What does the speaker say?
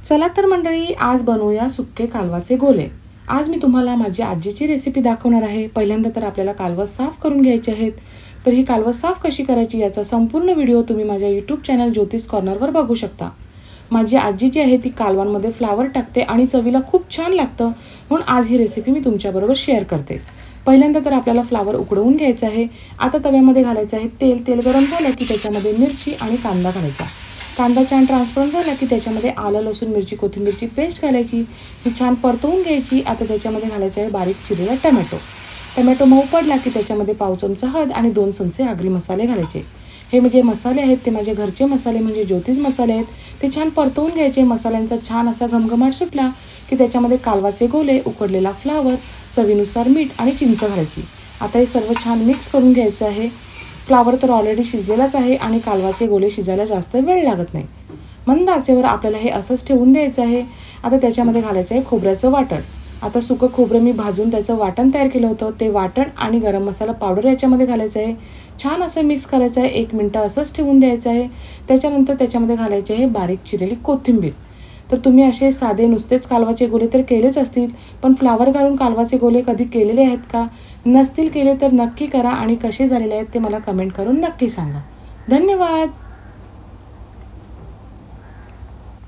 चला तर मंडळी, आज बनवूया सुक्के कालवाचे गोले। आज मी तुम्हाला माझी आजीची रेसिपी दाखवणार आहे। पहिल्यांदा तर आपल्याला कालवं साफ करून घ्यायचे आहेत। तर ही कालवं साफ कशी करायची याचा संपूर्ण व्हिडिओ तुम्ही माझ्या यूट्यूब चॅनल ज्योतिष कॉर्नरवर बघू शकता। माझी आजी जी आहे ती कालवांमध्ये फ्लावर टाकते आणि चवीला खूप छान लागतं, म्हणून आज ही रेसिपी मी तुमच्याबरोबर शेअर करते। पहिल्यांदा तर आपल्याला फ्लावर उकडवून घ्यायचं आहे। आता तव्यामध्ये घालायचं आहे तेल। तेल गरम झालं की त्याच्यामध्ये मिरची आणि कांदा घालायचा। कांदा छान ट्रान्सपरंट झाला की त्याच्यामध्ये आलं, लसूण, मिरची, कोथिंबीरची पेस्ट घालायची। ही छान परतवून घ्यायची। आता त्याच्यामध्ये घालायचं आहे बारीक चिरलेला टोमॅटो। टोमॅटो मऊ पडला की त्याच्यामध्ये पाव चमचा हळद आणि 2 चमचे आगरी मसाले घालायचे। हे जे मसाले आहेत ते माझे घरचे मसाले म्हणजे ज्योतिष मसाले आहेत। ते छान परतवून घ्यायचे। मसाल्यांचा छान असा घमघमाट सुटला की त्याच्यामध्ये कालवाचे गोले, उकडलेला फ्लावर, चवीनुसार मीठ आणि चिंच घालायची। आता हे सर्व छान मिक्स करून घ्यायचं आहे। फ्लावर तर ऑलरेडी शिजलेलाच आहे आणि कालवाचे गोले शिजायला जास्त वेळ लागत नाही। मंद आचेवर आपल्याला हे असंच ठेवून द्यायचं आहे। आता त्याच्यामध्ये घालायचं आहे खोबऱ्याचं वाटण। आता सुकं खोबरं मी भाजून त्याचं वाटण तयार केलं होतं, ते वाटण आणि गरम मसाला पावडर याच्यामध्ये घालायचं आहे। छान असं मिक्स करायचं आहे। 1 मिनिटं असंच ठेवून द्यायचं आहे। त्याच्यानंतर त्याच्यामध्ये घालायचे आहे बारीक चिरलेली कोथिंबीर। तर तुम्ही असे साधे नुसतेच कालवाचे गोले तर केलेच असतील, पण फ्लावर घालून कालवाचे गोले कधी केलेले आहेत का? नसतील केले तर नक्की करा आणि कसे झालेले आहेत ते मला कमेंट करून नक्की सांगा। धन्यवाद।